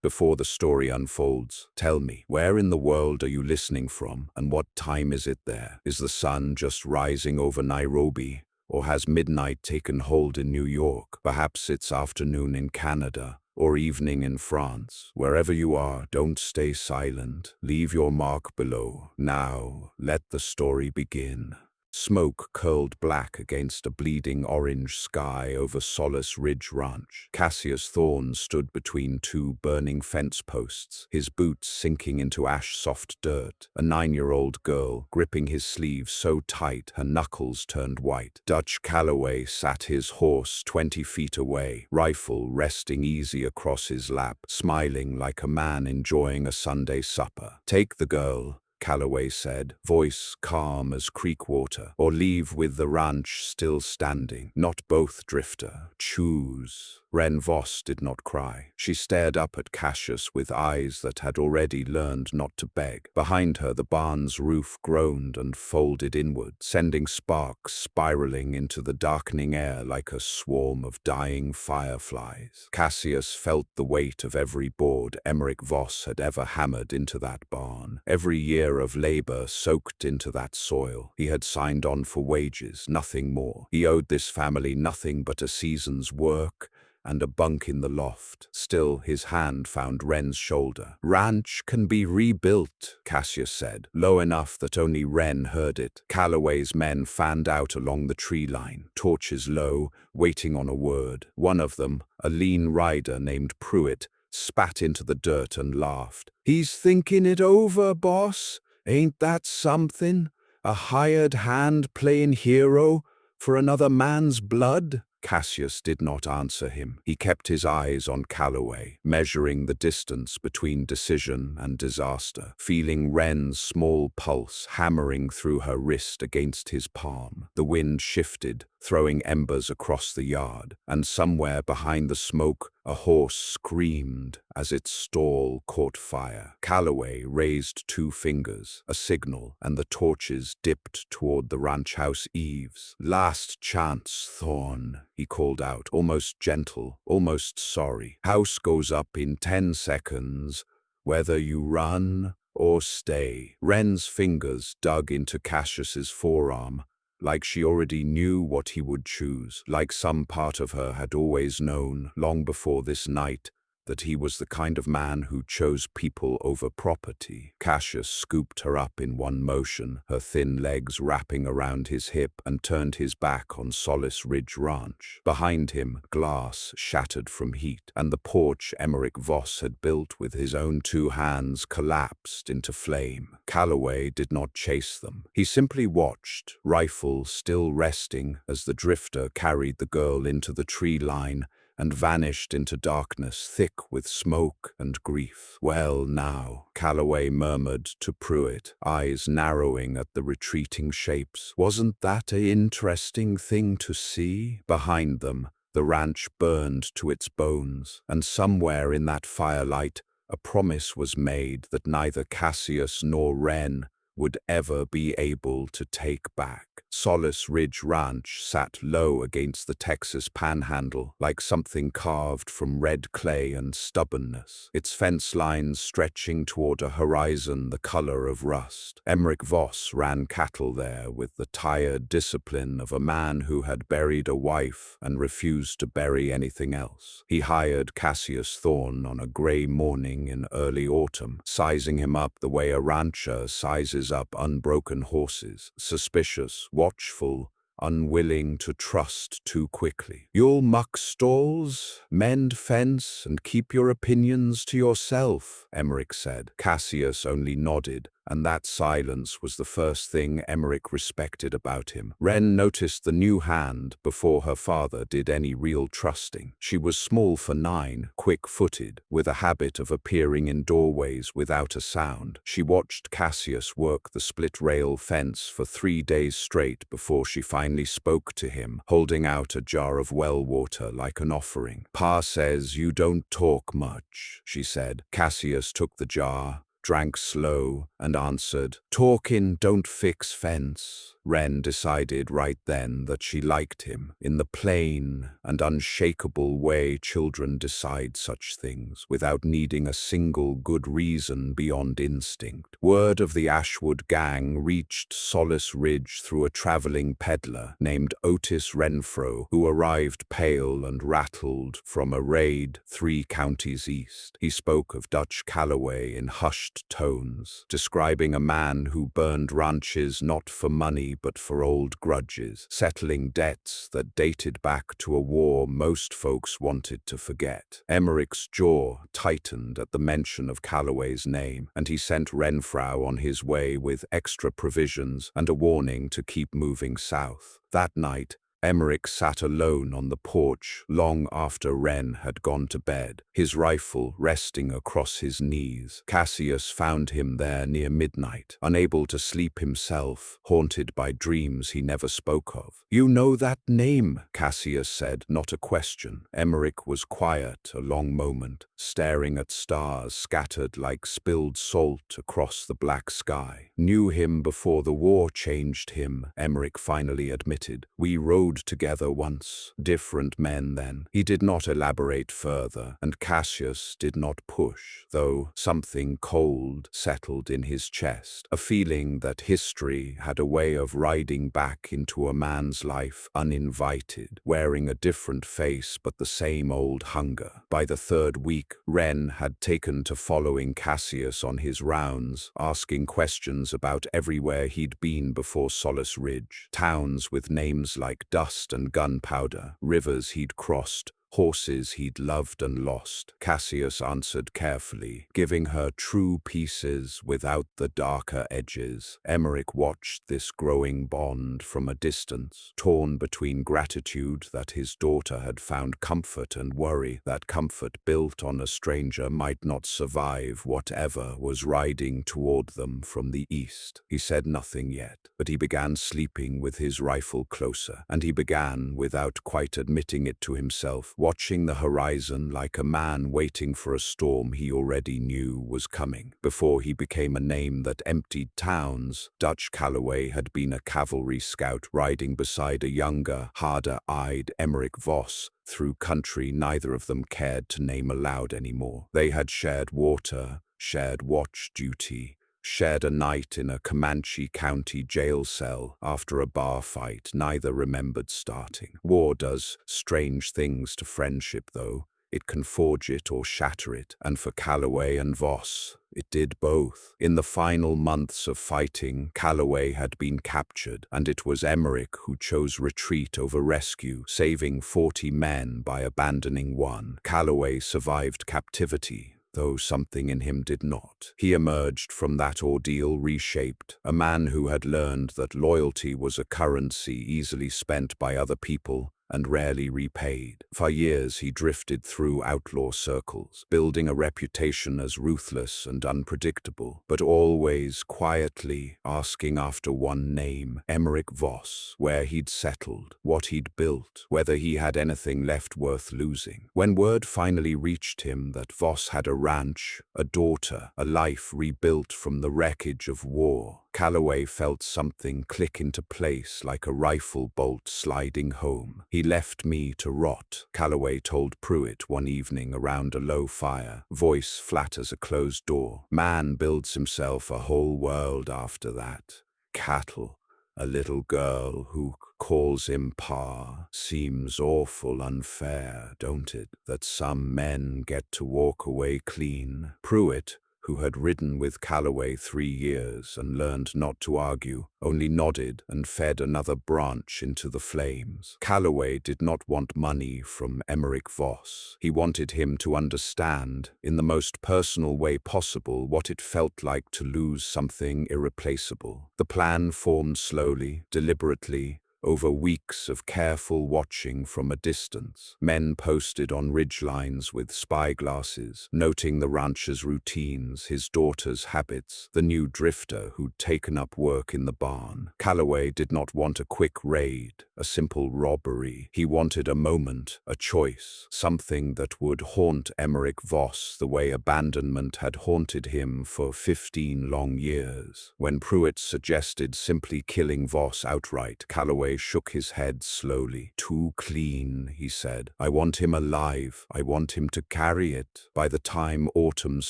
Before the story unfolds, tell me, where in the world are you listening from, and what time is it there? Is the sun just rising over Nairobi, or has midnight taken hold in New York? Perhaps it's afternoon in Canada, or evening in France. Wherever you are, don't stay silent. Leave your mark below. Now, let the story begin. Smoke curled black against a bleeding orange sky over Solace Ridge Ranch. Cassius Thorne stood between two burning fence posts, his boots sinking into ash-soft dirt. A 9-year-old girl, gripping his sleeve so tight her knuckles turned white. Dutch Calloway sat his horse 20 feet away, rifle resting easy across his lap, smiling like a man enjoying a Sunday supper. "Take the girl," Calloway said, voice calm as creek water, "or leave with the ranch still standing. Not both, Drifter. Choose." Voss did not cry. She stared up at Cassius with eyes that had already learned not to beg. Behind her, the barn's roof groaned and folded inward, sending sparks spiraling into the darkening air like a swarm of dying fireflies. Cassius felt the weight of every board Voss had ever hammered into that barn, every year of labor soaked into that soil. He had signed on for wages, nothing more. He owed this family nothing but a season's work and a bunk in the loft. Still, his hand found Wren's shoulder. "Ranch can be rebuilt," Cassius said, low enough that only Wren heard it. Calloway's men fanned out along the tree line, torches low, waiting on a word. One of them, a lean rider named Pruitt, spat into the dirt and laughed. "He's thinking it over, boss. Ain't that something? A hired hand playing hero for another man's blood?" Cassius did not answer him. He kept his eyes on Calloway, measuring the distance between decision and disaster, feeling Wren's small pulse hammering through her wrist against his palm. The wind shifted, throwing embers across the yard, and somewhere behind the smoke, a horse screamed as its stall caught fire. Calloway raised 2 fingers, a signal, and the torches dipped toward the ranch house eaves. "Last chance, Thorne," he called out, almost gentle, almost sorry. "House goes up in 10 seconds, whether you run or stay." Wren's fingers dug into Cassius's forearm, like she already knew what he would choose, like some part of her had always known, long before this night, that he was the kind of man who chose people over property. Cassius scooped her up in one motion, her thin legs wrapping around his hip, and turned his back on Solace Ridge Ranch. Behind him, glass shattered from heat, and the porch Voss had built with his own 2 hands collapsed into flame. Calloway did not chase them. He simply watched, rifle still resting, as the drifter carried the girl into the tree line and vanished into darkness thick with smoke and grief. "Well now," Calloway murmured to Pruitt, eyes narrowing at the retreating shapes. "Wasn't that an interesting thing to see?" Behind them, the ranch burned to its bones, and somewhere in that firelight, a promise was made that neither Cassius nor Wren would ever be able to take back. Solace Ridge Ranch sat low against the Texas panhandle, like something carved from red clay and stubbornness, its fence lines stretching toward a horizon the color of rust. Voss ran cattle there with the tired discipline of a man who had buried a wife and refused to bury anything else. He hired Cassius Thorne on a gray morning in early autumn, sizing him up the way a rancher sizes up unbroken horses, suspicious, watchful, unwilling to trust too quickly. "You'll muck stalls, mend fence, and keep your opinions to yourself," Emmerich said. Cassius only nodded, and that silence was the first thing Emmerich respected about him. Wren noticed the new hand before her father did any real trusting. She was small for 9, quick-footed, with a habit of appearing in doorways without a sound. She watched Cassius work the split-rail fence for 3 days straight before she finally spoke to him, holding out a jar of well water like an offering. "Pa says you don't talk much," she said. Cassius took the jar, drank slow, and answered, "Talkin' don't fix fence." Wren decided right then that she liked him, in the plain and unshakable way children decide such things, without needing a single good reason beyond instinct. Word of the Ashwood gang reached Solace Ridge through a traveling peddler named Otis Renfro, who arrived pale and rattled from a raid 3 counties east. He spoke of Dutch Calloway in hushed tones, describing a man who burned ranches not for money but for old grudges, settling debts that dated back to a war most folks wanted to forget. Emmerich's jaw tightened at the mention of Calloway's name, and he sent Renfro on his way with extra provisions and a warning to keep moving south. That night, Emmerich sat alone on the porch long after Wren had gone to bed, his rifle resting across his knees. Cassius found him there near midnight, unable to sleep himself, haunted by dreams he never spoke of. "You know that name," Cassius said, not a question. Emmerich was quiet a long moment, staring at stars scattered like spilled salt across the black sky. "Knew him before the war changed him," Emmerich finally admitted. "We rode together once, different men then." He did not elaborate further, and Cassius did not push, though something cold settled in his chest, a feeling that history had a way of riding back into a man's life uninvited, wearing a different face but the same old hunger. By the 3rd week, Wren had taken to following Cassius on his rounds, asking questions about everywhere he'd been before Solace Ridge, towns with names like dust and gunpowder, rivers he'd crossed, horses he'd loved and lost. Cassius answered carefully, giving her true pieces without the darker edges. Emmerich watched this growing bond from a distance, torn between gratitude that his daughter had found comfort and worry that comfort built on a stranger might not survive whatever was riding toward them from the east. He said nothing yet, but he began sleeping with his rifle closer, and he began, without quite admitting it to himself, watching the horizon like a man waiting for a storm he already knew was coming. Before he became a name that emptied towns, Dutch Calloway had been a cavalry scout riding beside a younger, harder-eyed Emmerich Voss through country neither of them cared to name aloud anymore. They had shared water, shared watch duty, shared a night in a Comanche County jail cell after a bar fight neither remembered starting. War does strange things to friendship, though. It can forge it or shatter it, and for Calloway and Voss, it did both. In the final months of fighting, Calloway had been captured, and it was Emmerich who chose retreat over rescue, saving 40 men by abandoning one. Calloway survived captivity, though something in him did not. He emerged from that ordeal reshaped, a man who had learned that loyalty was a currency easily spent by other people and rarely repaid. For years he drifted through outlaw circles, building a reputation as ruthless and unpredictable, but always quietly asking after one name, Emmerich Voss, where he'd settled, what he'd built, whether he had anything left worth losing. When word finally reached him that Voss had a ranch, a daughter, a life rebuilt from the wreckage of war, Calloway felt something click into place like a rifle bolt sliding home. "He left me to rot," Calloway told Pruitt one evening around a low fire, voice flat as a closed door. "Man builds himself a whole world after that. Cattle. A little girl who calls him Pa. Seems awful unfair, don't it, that some men get to walk away clean?" Pruitt, who had ridden with Calloway 3 years and learned not to argue, only nodded and fed another branch into the flames. Calloway did not want money from Emmerich Voss. He wanted him to understand, in the most personal way possible, what it felt like to lose something irreplaceable. The plan formed slowly, deliberately, over weeks of careful watching from a distance. Men posted on ridgelines with spyglasses, noting the rancher's routines, his daughter's habits, the new drifter who'd taken up work in the barn. Calloway did not want a quick raid, a simple robbery. He wanted a moment, a choice, something that would haunt Emmerich Voss the way abandonment had haunted him for 15 long years. When Pruitt suggested simply killing Voss outright, Calloway shook his head slowly. "Too clean," he said. "I want him alive. I want him to carry it." By the time autumn's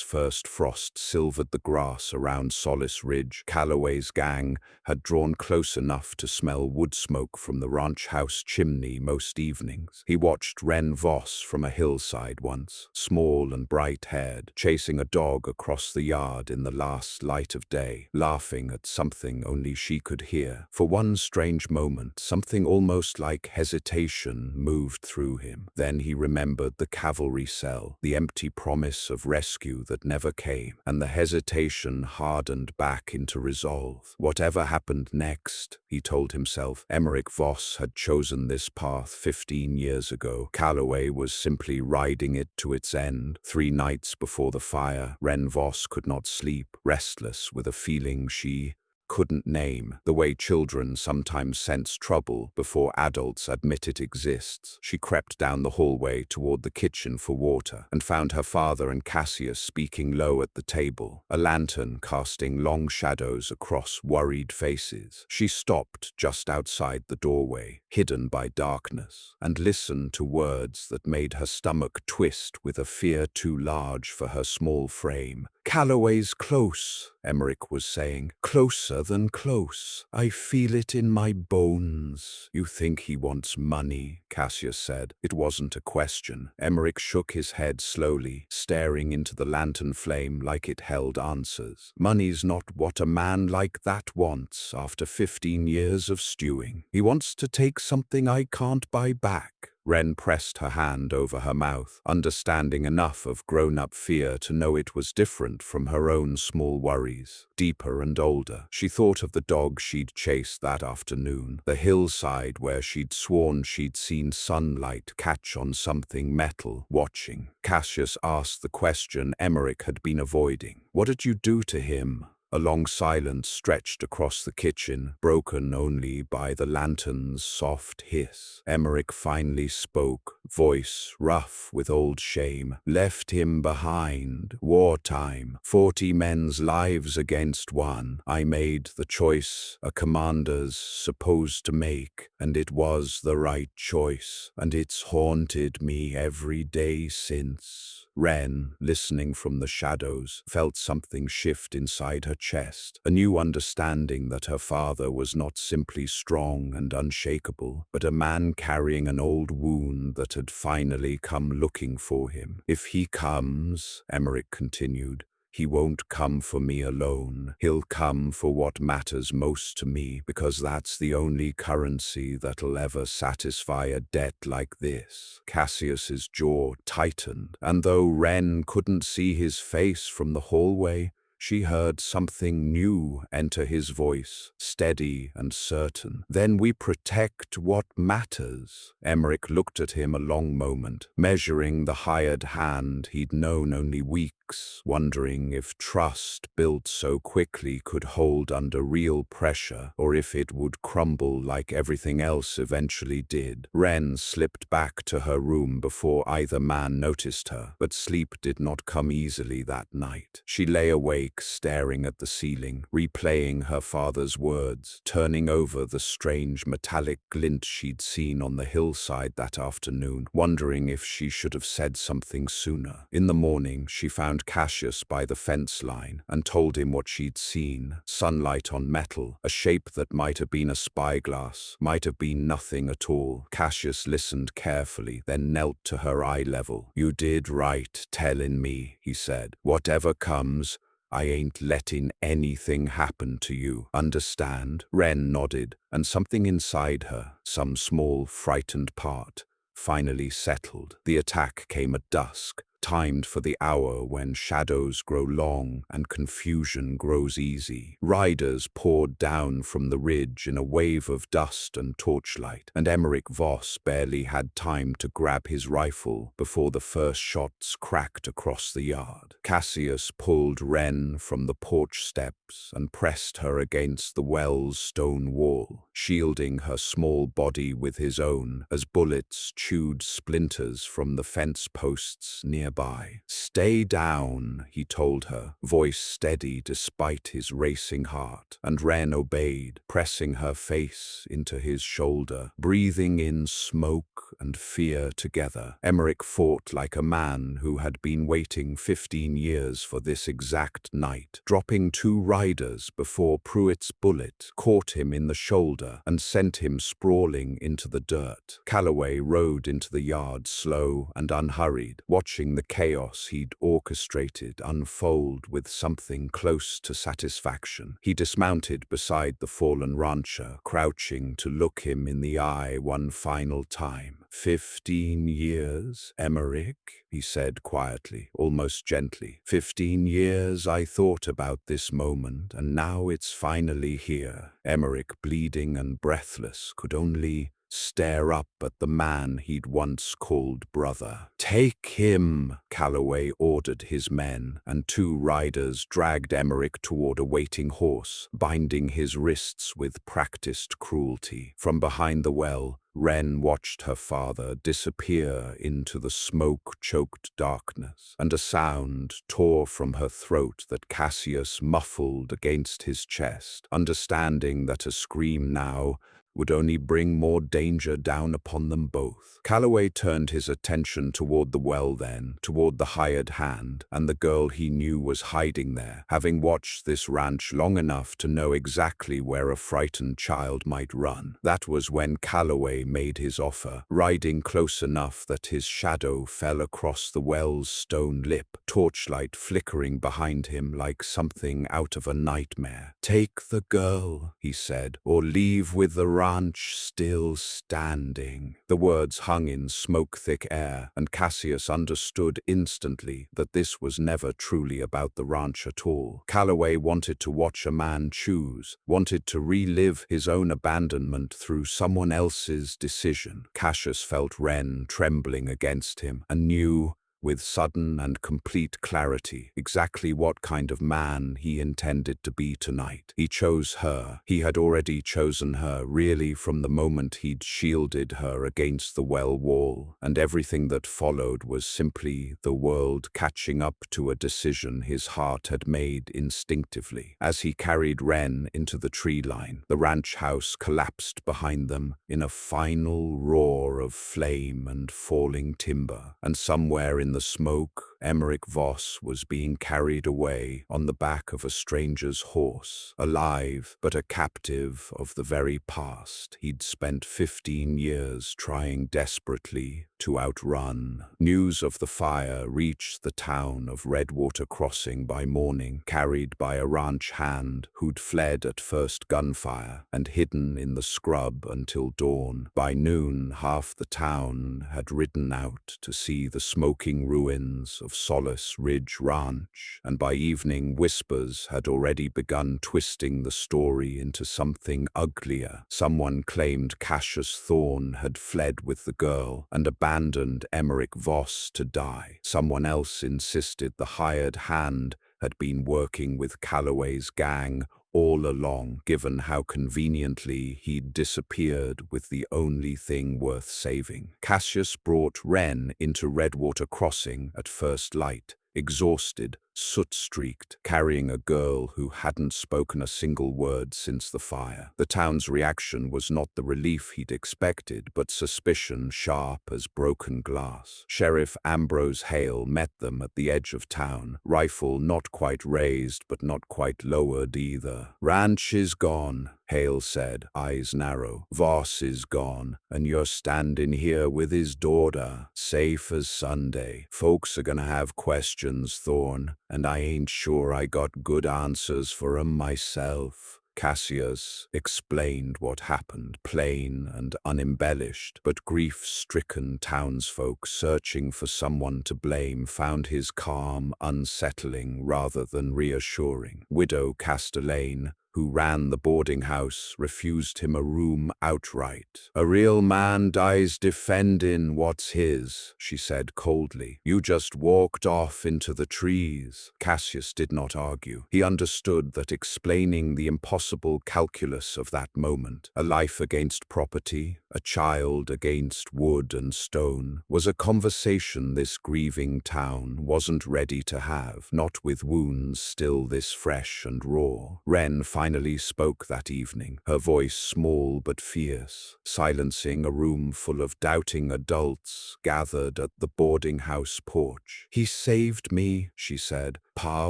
first frost silvered the grass around Solace Ridge, Calloway's gang had drawn close enough to smell wood smoke from the ranch house chimney most evenings. He watched Wren Voss from a hillside once, small and bright-haired, chasing a dog across the yard in the last light of day, laughing at something only she could hear. For one strange moment, something almost like hesitation moved through him. Then he remembered the cavalry cell, the empty promise of rescue that never came, and the hesitation hardened back into resolve. Whatever happened next, he told himself, Emmerich Voss had chosen this path 15 years ago. Calloway was simply riding it to its end. 3 nights before the fire, Wren Voss could not sleep, restless with a feeling she couldn't name, the way children sometimes sense trouble before adults admit it exists. She crept down the hallway toward the kitchen for water and found her father and Cassius speaking low at the table, a lantern casting long shadows across worried faces. She stopped just outside the doorway, hidden by darkness, and listened to words that made her stomach twist with a fear too large for her small frame. "Calloway's close," Emmerich was saying. "Closer than close. I feel it in my bones." "You think he wants money?" Cassius said. It wasn't a question. Emmerich shook his head slowly, staring into the lantern flame like it held answers. "Money's not what a man like that wants after 15 years of stewing. He wants to take something I can't buy back." Wren pressed her hand over her mouth, understanding enough of grown-up fear to know it was different from her own small worries, deeper and older. She thought of the dog she'd chased that afternoon, the hillside where she'd sworn she'd seen sunlight catch on something metal, watching. Cassius asked the question Emmerich had been avoiding. "What did you do to him?" A long silence stretched across the kitchen, broken only by the lantern's soft hiss. Emmerich finally spoke, voice rough with old shame. "Left him behind. Wartime. 40 men's lives against one. I made the choice a commander's supposed to make, and it was the right choice, and it's haunted me every day since." Wren, listening from the shadows, felt something shift inside her chest, a new understanding that her father was not simply strong and unshakable, but a man carrying an old wound that had finally come looking for him. "If he comes," Emmerich continued, "he won't come for me alone. He'll come for what matters most to me, because that's the only currency that'll ever satisfy a debt like this." Cassius's jaw tightened, and though Wren couldn't see his face from the hallway, she heard something new enter his voice, steady and certain. "Then we protect what matters." Emmerich looked at him a long moment, measuring the hired hand he'd known only weeks, wondering if trust built so quickly could hold under real pressure, or if it would crumble like everything else eventually did. Wren slipped back to her room before either man noticed her, but sleep did not come easily that night. She lay awake, staring at the ceiling, replaying her father's words, turning over the strange metallic glint she'd seen on the hillside that afternoon, wondering if she should have said something sooner. In the morning, she found Cassius by the fence line and told him what she'd seen. Sunlight on metal, a shape that might have been a spyglass, might have been nothing at all. Cassius listened carefully, then knelt to her eye level. "You did right telling me," he said. "Whatever comes, I ain't letting anything happen to you. Understand?" Wren nodded, and something inside her, some small, frightened part, finally settled. The attack came at dusk, timed for the hour when shadows grow long and confusion grows easy. Riders poured down from the ridge in a wave of dust and torchlight, and Emmerich Voss barely had time to grab his rifle before the first shots cracked across the yard. Cassius pulled Wren from the porch steps and pressed her against the well's stone wall, shielding her small body with his own as bullets chewed splinters from the fence posts nearby. "Stay down," he told her, voice steady despite his racing heart, and Wren obeyed, pressing her face into his shoulder, breathing in smoke and fear together. Emmerich fought like a man who had been waiting 15 years for this exact night, dropping 2 riders before Pruitt's bullet caught him in the shoulder and sent him sprawling into the dirt. Calloway rode into the yard slow and unhurried, watching the chaos he'd orchestrated unfold with something close to satisfaction. He dismounted beside the fallen rancher, crouching to look him in the eye one final time. 15 years, Emmerich, he said quietly, almost gently. 15 years I thought about this moment, and now it's finally here. Emmerich, bleeding and breathless, could only stare up at the man he'd once called brother. "Take him," Calloway ordered his men, and 2 riders dragged Emmerich toward a waiting horse, binding his wrists with practiced cruelty. From behind the well, Wren watched her father disappear into the smoke-choked darkness, and a sound tore from her throat that Cassius muffled against his chest, understanding that a scream now would only bring more danger down upon them both. Calloway turned his attention toward the well then, toward the hired hand, and the girl he knew was hiding there, having watched this ranch long enough to know exactly where a frightened child might run. That was when Calloway made his offer, riding close enough that his shadow fell across the well's stone lip, torchlight flickering behind him like something out of a nightmare. "Take the girl," he said, "or leave with the ranch still standing." The words hung in smoke-thick air, and Cassius understood instantly that this was never truly about the ranch at all. Calloway wanted to watch a man choose, wanted to relive his own abandonment through someone else's decision. Cassius felt Wren trembling against him, and knew, with sudden and complete clarity, exactly what kind of man he intended to be tonight. He chose her. He had already chosen her, really, from the moment he'd shielded her against the well wall, and everything that followed was simply the world catching up to a decision his heart had made instinctively. As he carried Wren into the tree line, the ranch house collapsed behind them in a final roar of flame and falling timber, and somewhere in the smoke, Emmerich Voss was being carried away on the back of a stranger's horse, alive but a captive of the very past he'd spent 15 years trying desperately to outrun. News of the fire reached the town of Redwater Crossing by morning, carried by a ranch hand who'd fled at first gunfire and hidden in the scrub until dawn. By noon, half the town had ridden out to see the smoking ruins of Solace Ridge Ranch, and by evening whispers had already begun twisting the story into something uglier. Someone claimed Cassius Thorne had fled with the girl and abandoned Emmerich Voss to die. Someone else insisted the hired hand had been working with Calloway's gang all along, given how conveniently he'd disappeared with the only thing worth saving. Cassius brought Wren into Redwater Crossing at first light, exhausted, soot-streaked, carrying a girl who hadn't spoken a single word since the fire. The town's reaction was not the relief he'd expected, but suspicion sharp as broken glass. Sheriff Ambrose Hale met them at the edge of town, rifle not quite raised but not quite lowered either. "Ranch is gone," Hale said, eyes narrow. "Voss is gone, and you're standing here with his daughter, safe as Sunday. Folks are gonna have questions, Thorne, and I ain't sure I got good answers for 'em myself." Cassius explained what happened, plain and unembellished, but grief-stricken townsfolk searching for someone to blame found his calm unsettling rather than reassuring. Widow Castellane, who ran the boarding house, refused him a room outright. "A real man dies defendin' what's his," she said coldly. "You just walked off into the trees." Cassius did not argue. He understood that explaining the impossible calculus of that moment, a life against property, a child against wood and stone, was a conversation this grieving town wasn't ready to have, not with wounds still this fresh and raw. Wren finally spoke that evening, her voice small but fierce, silencing a room full of doubting adults gathered at the boarding house porch. "He saved me," she said. "Pa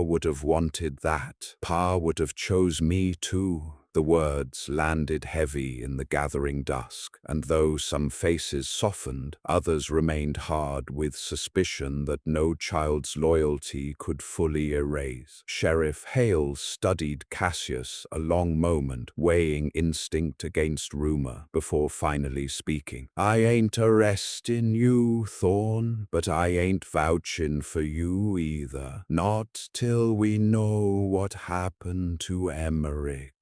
would have wanted that. Pa would have chose me too." The words landed heavy in the gathering dusk, and though some faces softened, others remained hard with suspicion that no child's loyalty could fully erase. Sheriff Hale studied Cassius a long moment, weighing instinct against rumor, before finally speaking. "I ain't arrestin' you, Thorne, but I ain't vouchin' for you either. Not till we know what happened to Emmerich."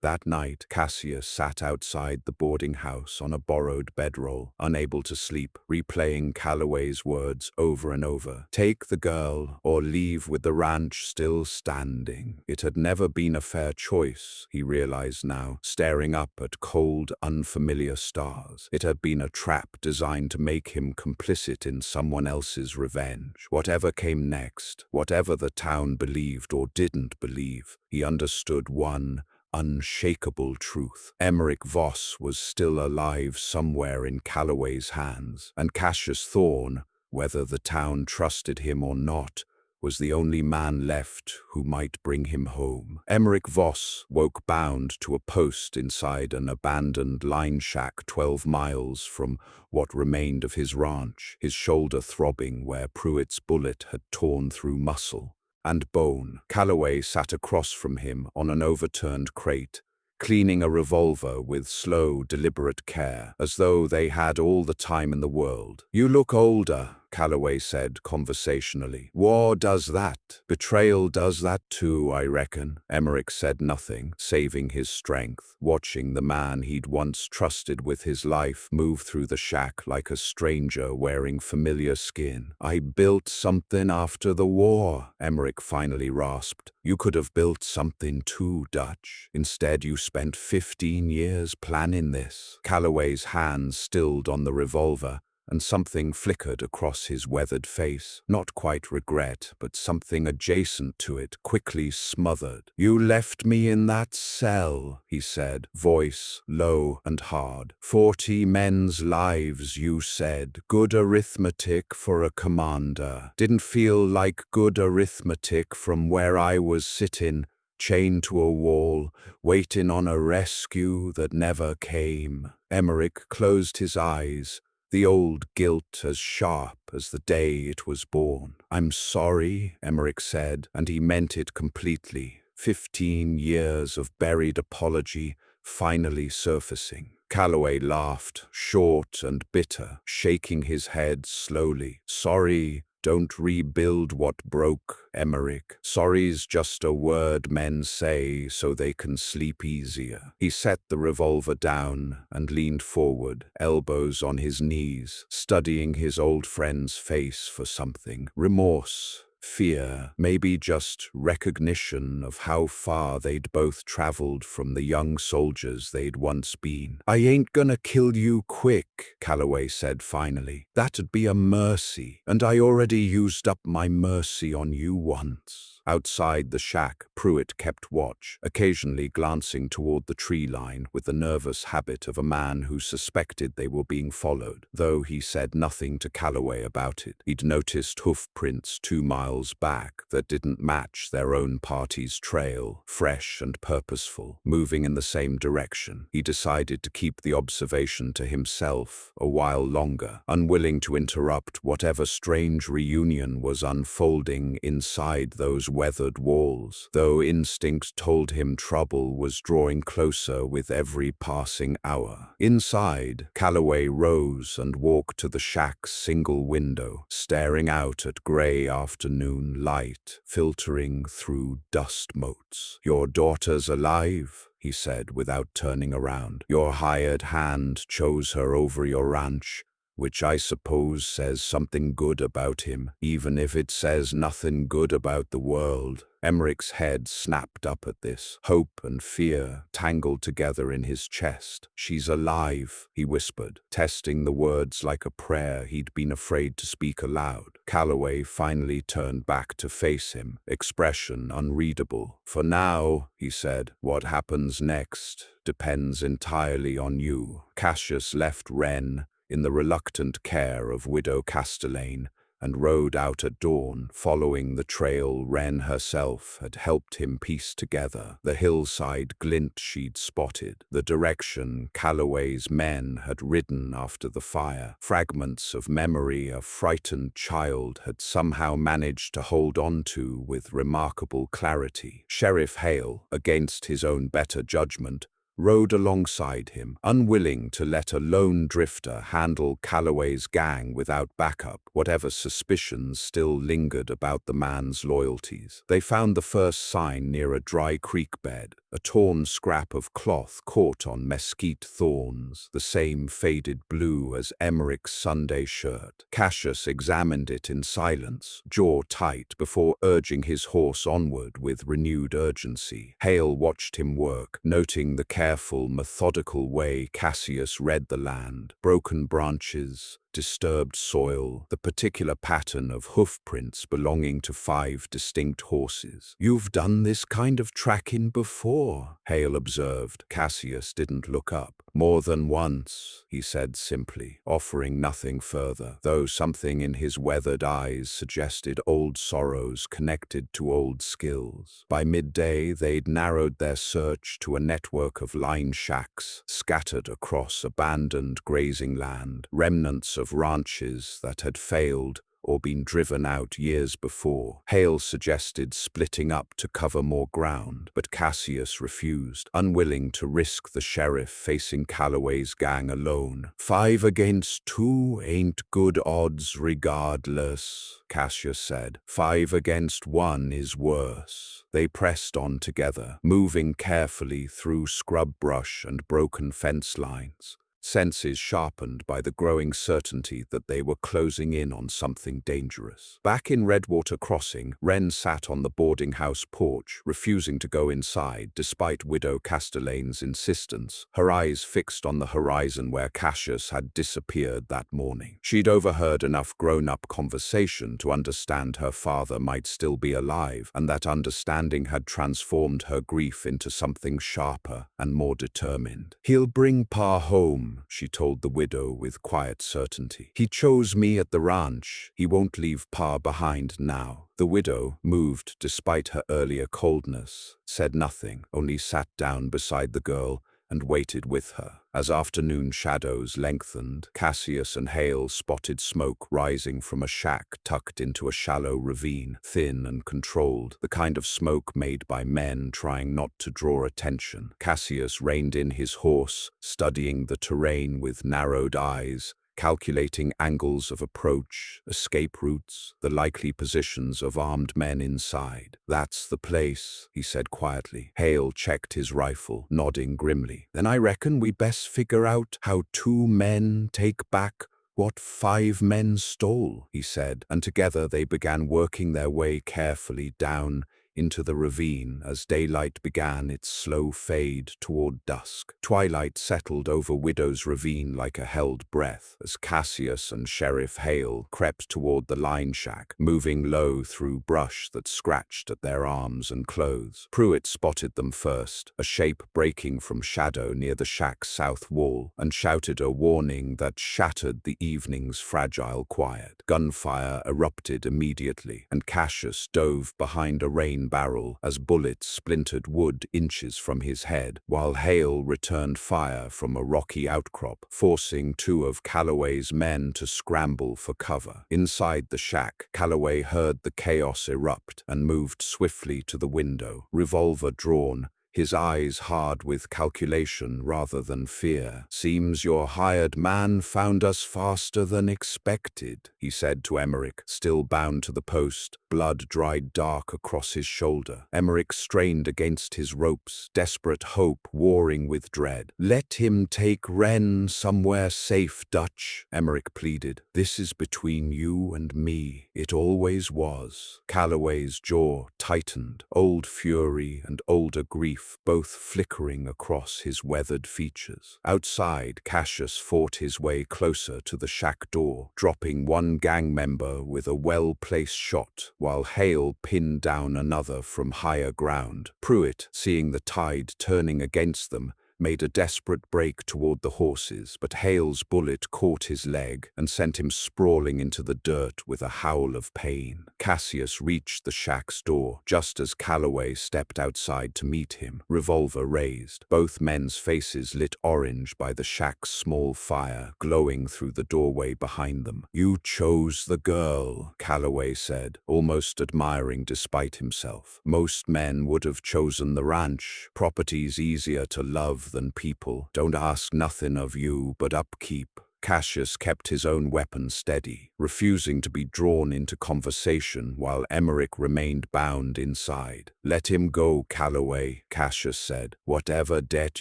That night, Cassius sat outside the boarding house on a borrowed bedroll, unable to sleep, replaying Calloway's words over and over. "Take the girl, or leave with the ranch still standing." It had never been a fair choice, he realized now, staring up at cold, unfamiliar stars. It had been a trap designed to make him complicit in someone else's revenge. Whatever came next, whatever the town believed or didn't believe, he understood one unshakable truth. Emmerich Voss was still alive somewhere in Calloway's hands, and Cassius Thorne, whether the town trusted him or not, was the only man left who might bring him home. Emmerich Voss woke bound to a post inside an abandoned line shack 12 miles from what remained of his ranch, his shoulder throbbing where Pruitt's bullet had torn through muscle and bone. Calloway sat across from him on an overturned crate, cleaning a revolver with slow, deliberate care, as though they had all the time in the world. "You look older," Calloway said conversationally. "War does that. Betrayal does that too, I reckon." Emmerich said nothing, saving his strength, watching the man he'd once trusted with his life move through the shack like a stranger wearing familiar skin. "I built something after the war," Emmerich finally rasped. "You could have built something too, Dutch. Instead, you spent 15 years planning this." Calloway's hands stilled on the revolver, and something flickered across his weathered face. Not quite regret, but something adjacent to it, quickly smothered. "You left me in that cell," he said, voice low and hard. 40 men's lives, you said. Good arithmetic for a commander. Didn't feel like good arithmetic from where I was sitting, chained to a wall, waiting on a rescue that never came." Emmerich closed his eyes, the old guilt as sharp as the day it was born. "I'm sorry," Emmerich said, and he meant it completely. 15 years of buried apology finally surfacing. Calloway laughed, short and bitter, shaking his head slowly. "Sorry, don't rebuild what broke, Emmerich. Sorry's just a word men say so they can sleep easier." He set the revolver down and leaned forward, elbows on his knees, studying his old friend's face for something. Remorse, fear, maybe just recognition of how far they'd both traveled from the young soldiers they'd once been. "I ain't gonna kill you quick," Calloway said finally. "That'd be a mercy, and I already used up my mercy on you once." Outside the shack, Pruitt kept watch, occasionally glancing toward the tree line with the nervous habit of a man who suspected they were being followed, though he said nothing to Calloway about it. He'd noticed hoof prints 2 miles back that didn't match their own party's trail, fresh and purposeful, moving in the same direction. He decided to keep the observation to himself a while longer, unwilling to interrupt whatever strange reunion was unfolding inside those weathered walls, though instinct told him trouble was drawing closer with every passing hour. Inside, Calloway rose and walked to the shack's single window, staring out at gray afternoon light filtering through dust motes. "Your daughter's alive," he said without turning around. "Your hired hand chose her over your ranch, which I suppose says something good about him, even if it says nothing good about the world." Emmerich's head snapped up at this. Hope and fear tangled together in his chest. "She's alive," he whispered, testing the words like a prayer he'd been afraid to speak aloud. Calloway finally turned back to face him, expression unreadable. "For now," he said, "what happens next depends entirely on you." Cassius left Wren in the reluctant care of Widow Castellane, and rode out at dawn, following the trail Wren herself had helped him piece together, the hillside glint she'd spotted, the direction Calloway's men had ridden after the fire, fragments of memory a frightened child had somehow managed to hold on to with remarkable clarity. Sheriff Hale, against his own better judgment, rode alongside him, unwilling to let a lone drifter handle Calloway's gang without backup, whatever suspicions still lingered about the man's loyalties. They found the first sign near a dry creek bed, a torn scrap of cloth caught on mesquite thorns, the same faded blue as Emmerich's Sunday shirt. Cassius examined it in silence, jaw tight, before urging his horse onward with renewed urgency. Hale watched him work, noting the careful, methodical way Cassius read the land, broken branches, disturbed soil, the particular pattern of hoof prints belonging to 5 distinct horses. "You've done this kind of tracking before," Hale observed. Cassius didn't look up. "More than once," he said simply, offering nothing further, though something in his weathered eyes suggested old sorrows connected to old skills. By midday, they'd narrowed their search to a network of line shacks scattered across abandoned grazing land, remnants of ranches that had failed or been driven out years before. Hale suggested splitting up to cover more ground, but Cassius refused, unwilling to risk the sheriff facing Calloway's gang alone. "5 against 2 ain't good odds regardless," Cassius said. "5 against 1 is worse." They pressed on together, moving carefully through scrub brush and broken fence lines, senses sharpened by the growing certainty that they were closing in on something dangerous. Back in Redwater Crossing, Wren sat on the boarding house porch, refusing to go inside despite Widow Castellane's insistence, her eyes fixed on the horizon where Cassius had disappeared that morning. She'd overheard enough grown-up conversation to understand her father might still be alive, and that understanding had transformed her grief into something sharper and more determined. "He'll bring Pa home," she told the widow with quiet certainty. "He chose me at the ranch. He won't leave Pa behind now." The widow, moved despite her earlier coldness, said nothing, only sat down beside the girl and waited with her. As afternoon shadows lengthened, Cassius and Hale spotted smoke rising from a shack tucked into a shallow ravine, thin and controlled, the kind of smoke made by men trying not to draw attention. Cassius reined in his horse, studying the terrain with narrowed eyes, calculating angles of approach, escape routes, the likely positions of armed men inside. "That's the place," he said quietly. Hale checked his rifle, nodding grimly. "Then I reckon we best figure out how 2 men take back what 5 men stole," he said, and together they began working their way carefully down into the ravine as daylight began its slow fade toward dusk. Twilight settled over Widow's Ravine like a held breath as Cassius and Sheriff Hale crept toward the line shack, moving low through brush that scratched at their arms and clothes. Pruitt spotted them first, a shape breaking from shadow near the shack's south wall, and shouted a warning that shattered the evening's fragile quiet. Gunfire erupted immediately, and Cassius dove behind a rain shotgun barrel as bullets splintered wood inches from his head, while Hale returned fire from a rocky outcrop, forcing two of Calloway's men to scramble for cover. Inside the shack, Calloway heard the chaos erupt and moved swiftly to the window, revolver drawn, his eyes hard with calculation rather than fear. "Seems your hired man found us faster than expected," he said to Emmerich, still bound to the post, blood dried dark across his shoulder. Emmerich strained against his ropes, desperate hope warring with dread. "Let him take Wren somewhere safe, Dutch," Emmerich pleaded. "This is between you and me. It always was." Calloway's jaw tightened, old fury and older grief both flickering across his weathered features. Outside, Cassius fought his way closer to the shack door, dropping one gang member with a well-placed shot, while Hale pinned down another from higher ground. Pruitt, seeing the tide turning against them, made a desperate break toward the horses, but Hale's bullet caught his leg and sent him sprawling into the dirt with a howl of pain. Cassius reached the shack's door just as Calloway stepped outside to meet him, revolver raised. Both men's faces lit orange by the shack's small fire glowing through the doorway behind them. "You chose the girl," Calloway said, almost admiring despite himself. "Most men would have chosen the ranch. Property's easier to love than people. Don't ask nothing of you but upkeep." Cassius kept his own weapon steady, refusing to be drawn into conversation while Emmerich remained bound inside. "Let him go, Calloway," Cassius said. "Whatever debt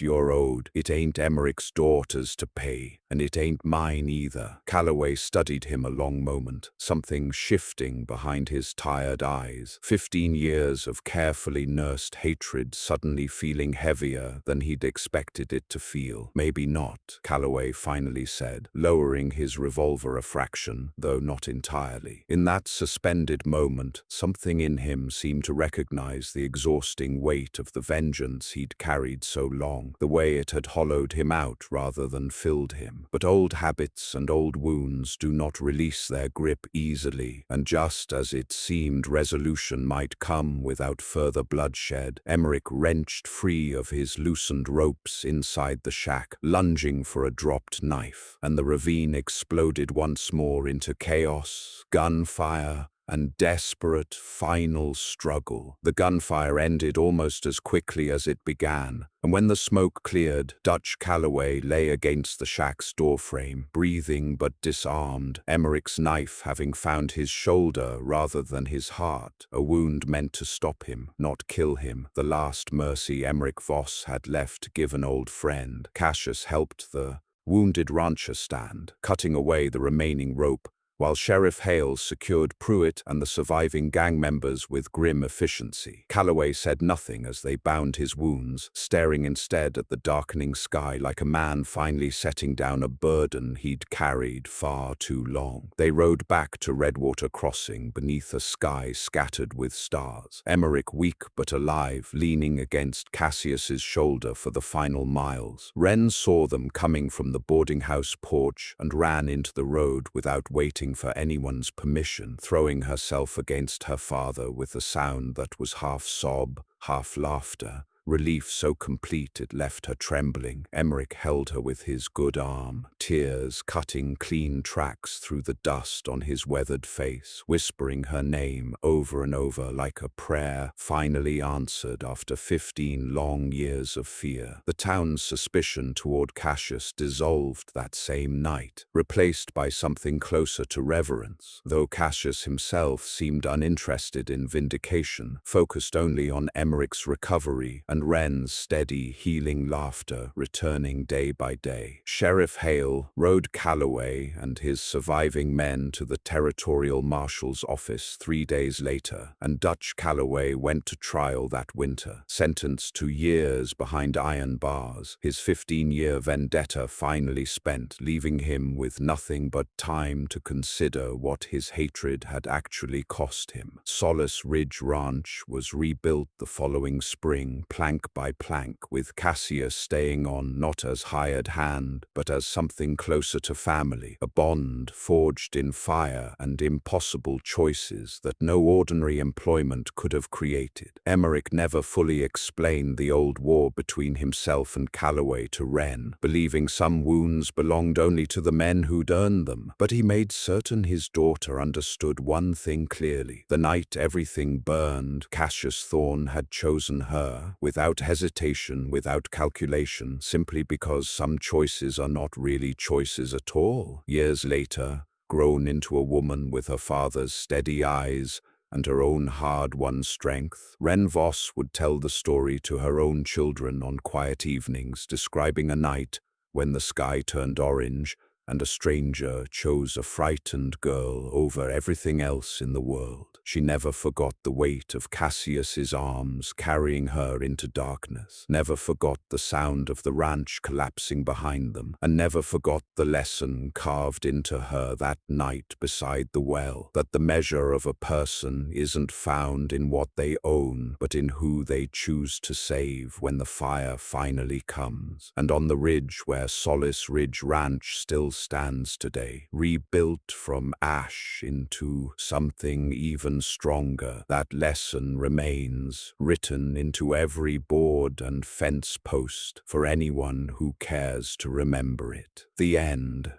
you're owed, it ain't Emmerich's daughter's to pay, and it ain't mine either." Calloway studied him a long moment, something shifting behind his tired eyes. 15 years of carefully nursed hatred suddenly feeling heavier than he'd expected it to feel. "Maybe not," Calloway finally said, lowering his revolver a fraction, though not entirely. In that suspended moment, something in him seemed to recognize the exhausting weight of the vengeance he'd carried so long, the way it had hollowed him out rather than filled him. But old habits and old wounds do not release their grip easily, and just as it seemed resolution might come without further bloodshed, Emmerich wrenched free of his loosened ropes inside the shack, lunging for a dropped knife, and the ravine exploded once more into chaos, gunfire, and desperate final struggle. The gunfire ended almost as quickly as it began, and when the smoke cleared, Dutch Calloway lay against the shack's doorframe, breathing but disarmed, Emmerich's knife having found his shoulder rather than his heart, a wound meant to stop him, not kill him, the last mercy Emmerich Voss had left to give an old friend. Cassius helped the wounded rancher stand, cutting away the remaining rope, while Sheriff Hale secured Pruitt and the surviving gang members with grim efficiency. Calloway said nothing as they bound his wounds, staring instead at the darkening sky like a man finally setting down a burden he'd carried far too long. They rode back to Redwater Crossing beneath a sky scattered with stars. Emmerich, weak but alive, leaning against Cassius's shoulder for the final miles. Wren saw them coming from the boarding house porch and ran into the road without waiting for anyone's permission, throwing herself against her father with a sound that was half sob, half laughter. Relief so complete it left her trembling. Emmerich held her with his good arm, tears cutting clean tracks through the dust on his weathered face, whispering her name over and over like a prayer finally answered after 15 long years of fear. The town's suspicion toward Cassius dissolved that same night, replaced by something closer to reverence, though Cassius himself seemed uninterested in vindication, focused only on Emmerich's recovery and Wren's steady, healing laughter returning day by day. Sheriff Hale rode Calloway and his surviving men to the territorial marshal's office 3 days later, and Dutch Calloway went to trial that winter, sentenced to years behind iron bars, his 15-year vendetta finally spent, leaving him with nothing but time to consider what his hatred had actually cost him. Solace Ridge Ranch was rebuilt the following spring, planned plank by plank, with Cassius staying on not as hired hand, but as something closer to family, a bond forged in fire and impossible choices that no ordinary employment could have created. Emmerich never fully explained the old war between himself and Calloway to Wren, believing some wounds belonged only to the men who'd earned them, but he made certain his daughter understood one thing clearly. The night everything burned, Cassius Thorne had chosen her, without hesitation, without calculation, simply because some choices are not really choices at all. Years later, grown into a woman with her father's steady eyes and her own hard-won strength, Wren Voss would tell the story to her own children on quiet evenings, describing a night when the sky turned orange and a stranger chose a frightened girl over everything else in the world. She never forgot the weight of Cassius's arms carrying her into darkness, never forgot the sound of the ranch collapsing behind them, and never forgot the lesson carved into her that night beside the well, that the measure of a person isn't found in what they own, but in who they choose to save when the fire finally comes. And on the ridge where Solace Ridge Ranch still stands today, rebuilt from ash into something even stronger, that lesson remains, written into every board and fence post for anyone who cares to remember it. The end.